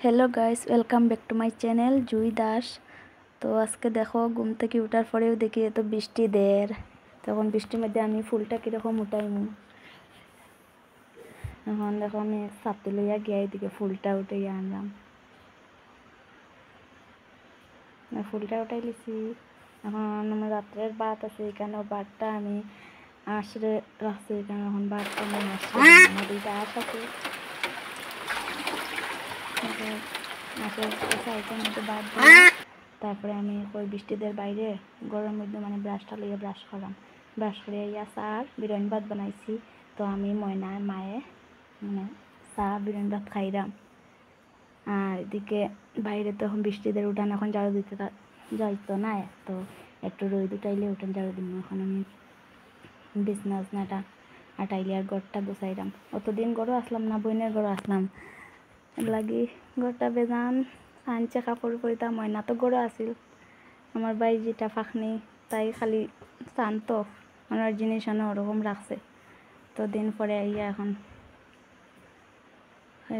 Hello guys, welcome back to my channel Jui Das. তো আজকে দেখো ঘুম থেকে উঠার পরেও দেখি এত বৃষ্টি দের। তখন বৃষ্টির মধ্যে আমি ফুলটা কীরকম উঠাইনি। এখন দেখো আমি ছাতি লইয়া গিয়ে এদিকে ফুলটা উঠাইয়া আনলাম। ফুলটা উঠাই লিছি। এখন আমার রাত্রের ভাত আছে, এখানে ভাতটা আমি আঁশড়ে রাখছি। এখানে এখন ভাতটা আমি আঁশড়ে আমার দুইটা আঁশ আছে। তারপরে আমি ওই বৃষ্টিদের বাইরে গরমের মধ্যে ব্রাশটা লইয়া ব্রাশ করলাম। ব্রাশ করে ইয়া চা আর বিরিয়ানি ভাত বানাইছি। তো আমি ময়নার মায়ে চা বিরিয়ানি ভাত খাইলাম। আর এদিকে বাইরে তো এখন বৃষ্টিদের উঠান এখন ঝাড়ু দিতে যাইতো না, তো একটু রোদ উঠাইলে উঠান ঝাড়ু দিব। এখন আমি বিছনা উছনাটা আটাইলে আর ঘরটা গুছাইলাম। অতদিন ঘরও আসলাম না, বইনের ঘরও আসলাম লাগি ঘরটা বেজান আনছে কাপড় পরিতা। ময়না তো গড়ে আছিল, আমার ভাই যেটা ফাঁকনি তাই খালি শান্ত ওনার জিনিস ওরকম রাখছে। তো দিন পরে আইয়া এখন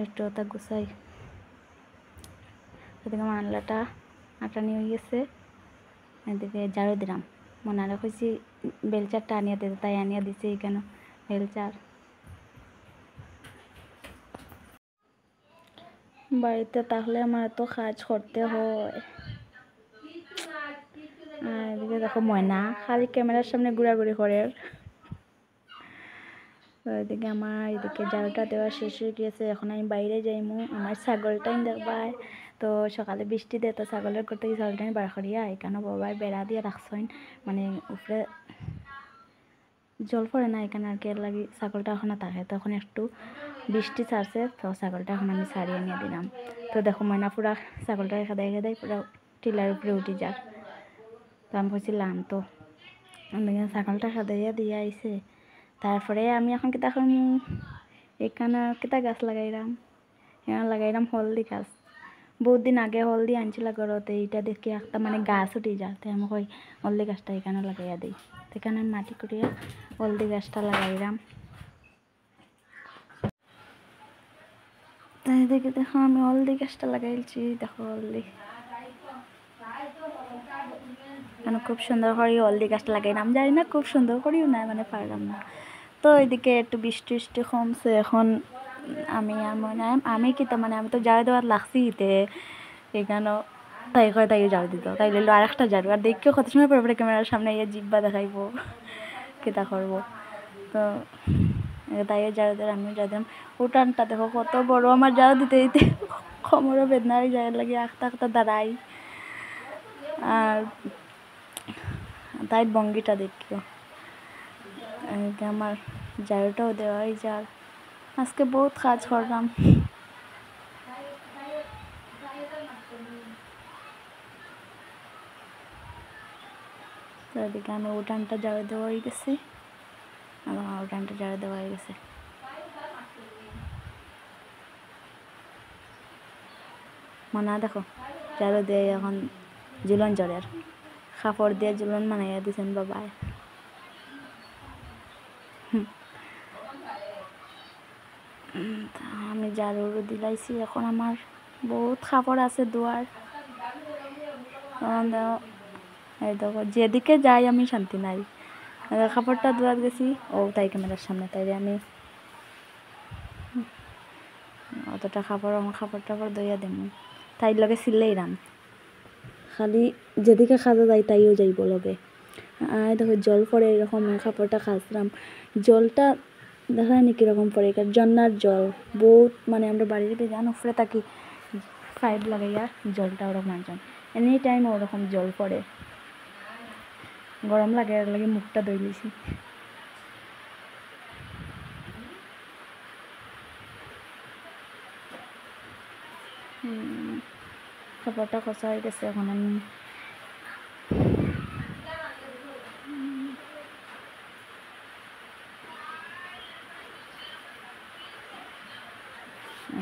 একটু ওটা গুছাই। এদিকে আমার আনলাটা আটানি হয়ে গেছে, এদিকে ঝাড়ু দিলাম। মনারে কইছি বেলচারটা আনিয়া দিতে, তাই আনিয়া দিছে এখানে বেলচার। বাড়িতে তাহলে আমার এত কাজ করতে হয়। আর এদিকে দেখো ময়না খালি ক্যামেরার সামনে ঘোরাঘুরি করে। তো এদিকে আমার এদিকে ঝাড়ুটা দেওয়া শেষ হয়ে গিয়েছে। এখন আমি বাইরে যাইমু আমার ছাগলটাই দেখবাই। তো সকালে বৃষ্টি দেয়, তো ছাগলের করতে গিয়ে ছাগলটাই বার করিয়া এখানে বাবাই বেড়া দিয়ে রাখছেন, উপরে জল পড়ে না এখানে আর কি, এর লাগি ছাগলটা এখন থাকে। তখন একটু বৃষ্টি ছাড়ছে, তো ছাগলটা এখন আমি ছাড়িয়ে নিয়ে দিলাম। তো দেখো ময়না পুরা ছাগলটা খেদাই খেদাই পুরা টিলার উপরে উঠে যার। তো আমি বলছিলাম তো ছাগলটা খেদাইয়া দিয়ে আইছে। তারপরে আমি এখন কিতা করমু, এখানে কিতা গাছ লাগাইলাম, এখানে লাগাইলাম হলদি গাছ। বহুত দিন আগে হলদি আনছিল ঘরতে, এইটা দেখি একটা গাছ উঠে যায়। তো আমি কই হলদি গাছটা এখানে লাগাইয়া দিই। এখানে মাটি করিয়া হলদি গাছটা লাগাইলাম। তাই দেখি দেখো আমি হলদি গাছটা লাগাইছি। দেখো হলদি খুব সুন্দর করে হলদি গাছটা লাগাইলাম। জানি না খুব সুন্দর করেও না পারলাম না। তো এদিকে একটু বৃষ্টি বৃষ্টি কমছে। এখন আমি আর আমি কি তো আমি তো ঝাড়ু দেওয়ার লাগছি ইতে এখানেও তাই কয় তাই ঝাড়ু দিত, তাই লইলো আর একটা ঝাড়ু। আর দেখিও কত সময় পরে পরে ক্যামেরার সামনে ইয়ে জিব্বা দেখাইব, কিতা করবো। তো তাই ঝাড়ু দিয়ে আমিও ঝাড়ু দিলাম। উঠানটা দেখো কত বড়, আমার ঝাড়ু দিতে দিতে কোমরও বেদনা হয়ে যায়, লাগে আখতা আখতা দাঁড়াই। আর তাই ভঙ্গিটা দেখিও আমার ঝাড়ুটাও দেওয়াই যার। আজকে বহুত কাজ করলাম। তো এদিকে আমি উঠানটা ঝাড়ু দেওয়া হয়ে গেছে, আমার উঠানটা ঝাড়ু দেওয়া হয়ে গেছে। মনে দেখো ঝাড়ু দিয়ে এখন ঝুলন জড়ের কাপড় দিয়ে ঝুলন বানাইয়া দিয়েছেন বাবাই। আমি ঝাড়ু দিলাইছি, এখন আমার বহুত কাপড় আছে ধোয়ার। এই দেখো যেদিকে যাই আমি শান্তি নাই। কাপড়টা ধোয়ার গেছি, ও তাই ক্যামেরার সামনে, তাই আমি অতটা আমার কাপড় টাপড় ধুইয়া দেবো। তাই লগে সিলেইরাম, খালি যেদিকে খাজা যাই তাইও যাইব লগে। আর দেখো জল পড়ে এরকম কাপড়টা খাজলাম, জলটা দেখা যায়নি কীরকম পড়ে, জন্নার জল বহুত আমরা বাড়ির বেজান উপরে থাকি, পাইপ লাগাইয়া জলটা ওরকম আনছেন। এনি টাইম ওরকম জল পড়ে, গরম লাগে, এর লাগে মুখটা ধুই লিছি। কাপড়টা খসা হয়ে গেছে। এখন আমি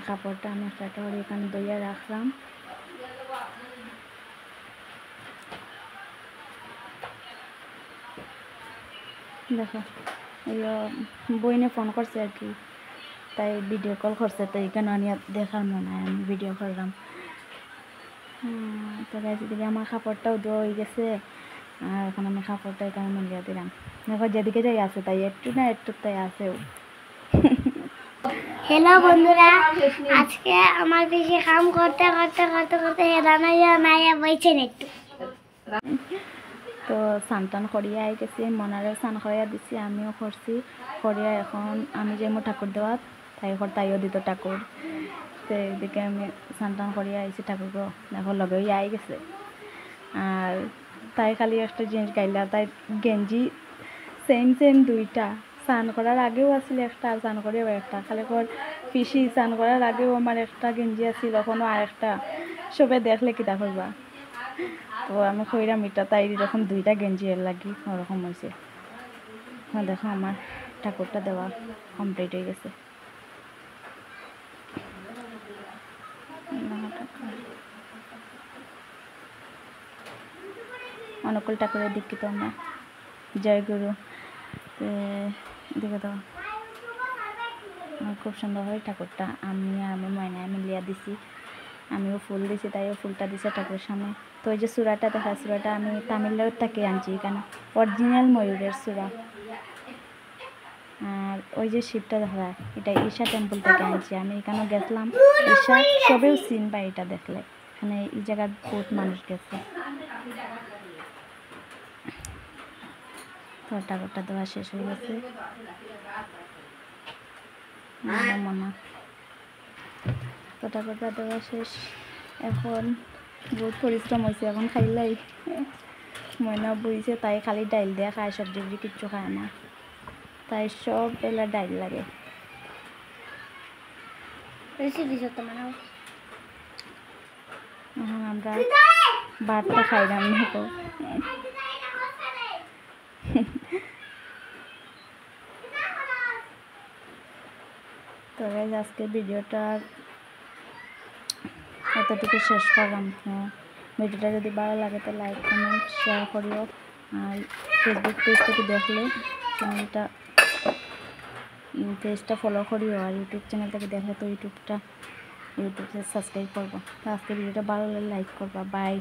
কাপড়টা আমি একটা করে এখানে ধুইয়া রাখলাম। দেখো এই বইনে ফোন করছে আর কি, তাই ভিডিও কল করছে, তো এখানে আনিয়া দেখার মনে হয় আমি ভিডিও করলাম। তো গাইস এদিকে আমার কাপড়টাও ধোয়া হয়ে গেছে, আর এখন আমি কাপড়টা এখানে মিলিয়ে দিলাম। দেখো যেদিকে যাই আছে তাই একটু না একটু তাই আছেও। হ্যালো বন্ধুরা, আজকে আমার বেশি কাম করতে করতে করতে করতে নাইয়া বইছেন একটু। তো স্নান টান করিয়া আই গেছি, মনারেও স্নান করিয়া দিছি, আমিও করছি। করিয়া এখন আমি যাইমো ঠাকুর দেওয়াত, তাই তাইও দিত ঠাকুর। তো এদিকে আমি স্নান টান করিয়া আইছি, ঠাকুরকে দেখো লগে আই গেছে। আর তাই খালি একটা জিনিস গাইলা, তাই গেঞ্জি সেম সেম দুইটা, স্নান করার আগেও আসলে একটা, আর স্নান করেও একটা। খালি কর পিসি স্নান করার আগেও আমার একটা গেঞ্জি আছিল, এখনও আরেকটা। সবে দেখলে কিতা করবা। তো আমি কইরাম এটা তাই এরকম দুইটা গেঞ্জি এর লাগি ওরকম হয়েছে। দেখো আমার ঠাকুরটা দেওয়া কমপ্লিট হয়ে গেছে। অনুকূল ঠাকুরের দীক্ষিত আমরা, জয় গুরু। দেখে দাও খুব সুন্দর হয় ঠাকুরটা। আমি ময়নায় মিলিয়া দিছি, আমিও ফুল দিছি, তাইও ফুলটা দিছে ঠাকুরের সামনে। তো ওই যে চূড়াটা দেখা, চূড়াটা আমি তামিলনাড়ুর থেকে আনছি, এখানে অরিজিনাল ময়ূরের চূড়া। আর ওই যে শিবটা দেখা, এটা ঈশা টেম্পল থেকে আনছি আমি। এখানে গেছিলাম, ঈশা সবেও চিন পাই এটা দেখলে। এখানে এই জায়গার বহুত মানুষ গেছে। তো ঠাকুরটা দেওয়া শেষ হয়ে গেছে মনে। তো ঠাকুরটা দেওয়া শেষ, এখন বহুত পরিশ্রম হয়েছে। এখন খাইলাই ময়না বইছে, তাই খালি ডাইল দিয়ে খায়, সবজি কিচ্ছু খায় না, তাই সব বেলা ডাইল লাগে। এখন আমরা ভাতটা খাইলাম দেখো। তো আজকে ভিডিওটা এতটুকু শেষ করলাম। ভিডিওটা যদি ভালো লাগে তো লাইক কমেন্ট শেয়ার করিও। আর ফেসবুক পেজ থেকে দেখলে পেজটা ফলো করিও। আর ইউটিউব চ্যানেল থেকে দেখলে তো ইউটিউবটা সাবস্ক্রাইব করবো। তো আজকে ভিডিওটা ভালো লাগলে লাইক করবা। বাই।